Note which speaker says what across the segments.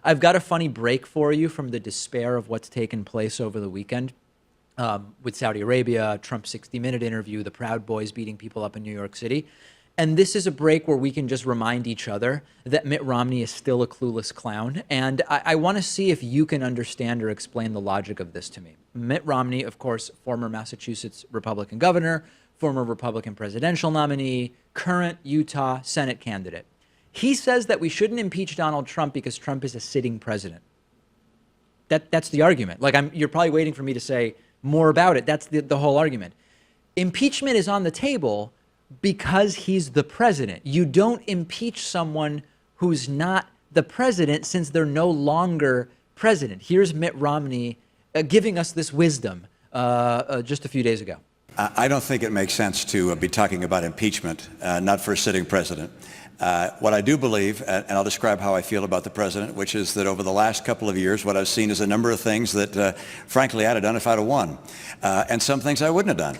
Speaker 1: I've got a funny break for you from the despair of what's taken place over the weekend with Saudi Arabia, Trump's 60-minute interview, the Proud Boys beating people up in New York City. And this is a break where we can just remind each other that Mitt Romney is still a clueless clown. And I want to see if you can understand or explain the logic of this to me. Mitt Romney, of course, former Massachusetts Republican governor, former Republican presidential nominee, current Utah Senate candidate. He says that we shouldn't impeach Donald Trump because Trump is a sitting president. That's the argument. Like, you're probably waiting for me to say more about it. That's the whole argument. Impeachment is on the table because he's the president. You don't impeach someone who's not the president since they're no longer president. Here's Mitt Romney giving us this wisdom just a few days ago.
Speaker 2: I don't think it makes sense to be talking about impeachment, not for a sitting president. What I do believe, and I'll describe how I feel about the president, which is that over the last couple of years, what I've seen is a number of things that, frankly, I'd have done if I'd have won, and some things I wouldn't have done.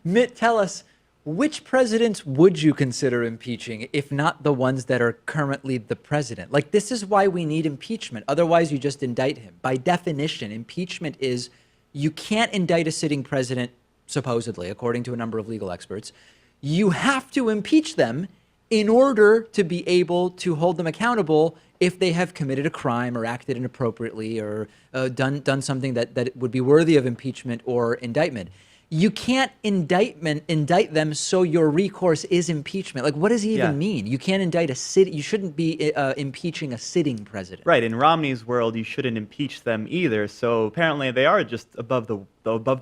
Speaker 1: Mitt, tell us, which presidents would you consider impeaching, if not the ones that are currently the president? Like, this is why we need impeachment. Otherwise, you just indict him. By definition, impeachment is you can't indict a sitting president, supposedly, according to a number of legal experts. You have to impeach them in order to be able to hold them accountable if they have committed a crime or acted inappropriately or done something that would be worthy of impeachment or indictment. You can't indict them, so your recourse is impeachment. Like, what does he even mean? You can't indict a city. You shouldn't be impeaching a sitting president.
Speaker 3: Right. In Romney's world, you shouldn't impeach them either. So apparently, they are just above the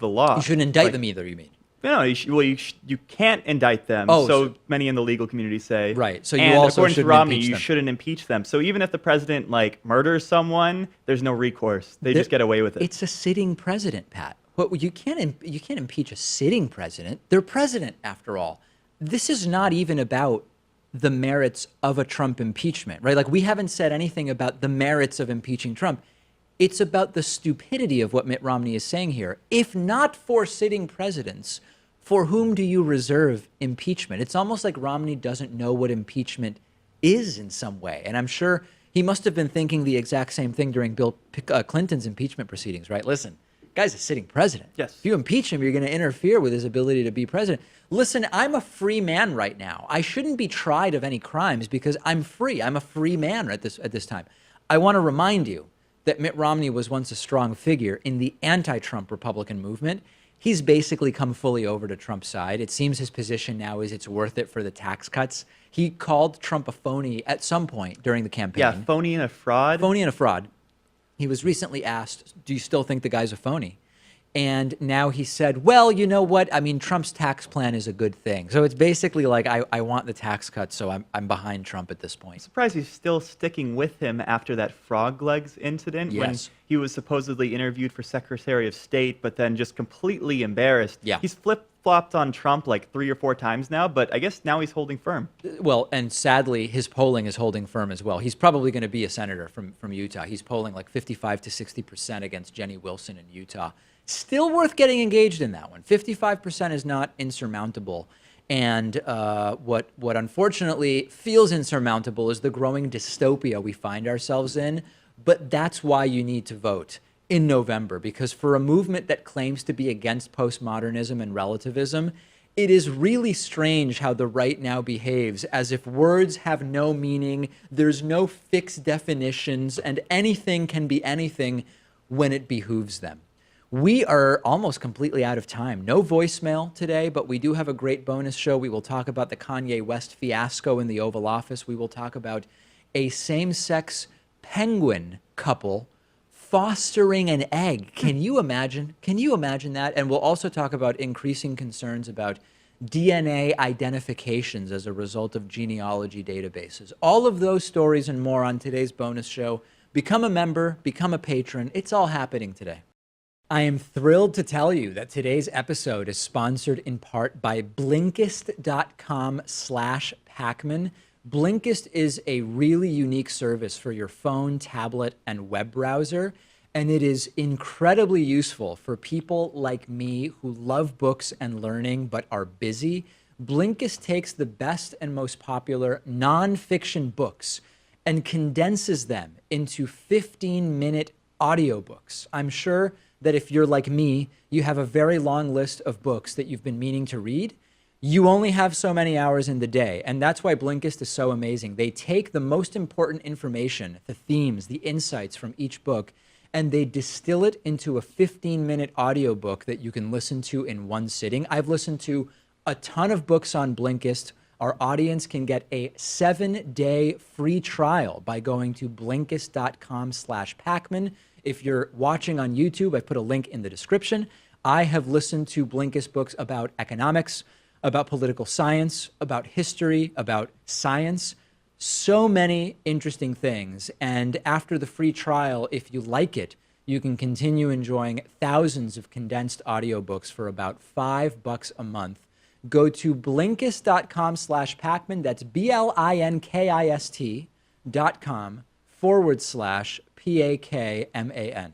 Speaker 3: law.
Speaker 1: You shouldn't indict them either. You mean?
Speaker 3: No, you can't indict them.
Speaker 1: Oh,
Speaker 3: so many in the legal community say.
Speaker 1: Right. So you
Speaker 3: and
Speaker 1: also
Speaker 3: according to
Speaker 1: shouldn't
Speaker 3: Romney,
Speaker 1: impeach
Speaker 3: you
Speaker 1: them.
Speaker 3: shouldn't impeach them. So even if the president murders someone, there's no recourse. They just get away with it.
Speaker 1: It's a sitting president, Pat. What you can't impeach a sitting president. They're president after all. This is not even about the merits of a Trump impeachment, right? Like, we haven't said anything about the merits of impeaching Trump. It's about the stupidity of what Mitt Romney is saying here. If not for sitting presidents, for whom do you reserve impeachment? It's almost like Romney doesn't know what impeachment is in some way. And I'm sure he must have been thinking the exact same thing during Bill Clinton's impeachment proceedings, right? Listen, guy's a sitting president.
Speaker 3: Yes.
Speaker 1: If you impeach him, you're going to interfere with his ability to be president. Listen, I'm a free man right now. I shouldn't be tried of any crimes because I'm free. I'm a free man at this time. I want to remind you that Mitt Romney was once a strong figure in the anti-Trump Republican movement. He's basically come fully over to Trump's side. It seems his position now is it's worth it for the tax cuts. He called Trump a phony at some point during the campaign.
Speaker 3: Yeah, phony and a fraud.
Speaker 1: Phony and a fraud. He was recently asked, do you still think the guy's a phony? And now he said, well, you know what? I mean, Trump's tax plan is a good thing. So it's basically like, I want the tax cuts, so I'm behind Trump at this point.
Speaker 3: I'm surprised he's still sticking with him after that frog legs incident when
Speaker 1: Yes.
Speaker 3: he was supposedly interviewed for Secretary of State, but then just completely embarrassed.
Speaker 1: Yeah.
Speaker 3: He's flip-flopped on Trump like 3 or 4 times now, but I guess now he's holding firm.
Speaker 1: Well, and sadly, his polling is holding firm as well. He's probably going to be a senator from Utah. He's polling like 55 to 60% against Jenny Wilson in Utah. Still worth getting engaged in that one. 55% is not insurmountable. And what unfortunately feels insurmountable is the growing dystopia we find ourselves in. But that's why you need to vote in November, because for a movement that claims to be against postmodernism and relativism, it is really strange how the right now behaves as if words have no meaning, there's no fixed definitions, and anything can be anything when it behooves them. We are almost completely out of time. No voicemail today, but we do have a great bonus show. We will talk about the Kanye West fiasco in the Oval Office. We will talk about a same-sex penguin couple fostering an egg. Can you imagine? Can you imagine that? And we'll also talk about increasing concerns about DNA identifications as a result of genealogy databases. All of those stories and more on today's bonus show. Become a member, become a patron. It's all happening today. I am thrilled to tell you that today's episode is sponsored in part by Blinkist.com/Pakman. Blinkist is a really unique service for your phone, tablet, and web browser, and it is incredibly useful for people like me who love books and learning but are busy. Blinkist takes the best and most popular nonfiction books and condenses them into 15-minute audiobooks. I'm sure that if you're like me, you have a very long list of books that you've been meaning to read. You only have so many hours in the day, and that's why Blinkist is so amazing. They take the most important information, the themes, the insights from each book, and they distill it into a 15-minute audiobook that you can listen to in one sitting. I've listened to a ton of books on Blinkist. Our audience can get a 7-day free trial by going to Blinkist.com/Pakman. If you're watching on YouTube, I put a link in the description. I have listened to Blinkist books about economics, about political science, about history, about science. So many interesting things. And after the free trial, if you like it, you can continue enjoying thousands of condensed audiobooks for about $5 a month. Go to Blinkist.com/Pakman. That's BLINKIST.com/PAKMAN.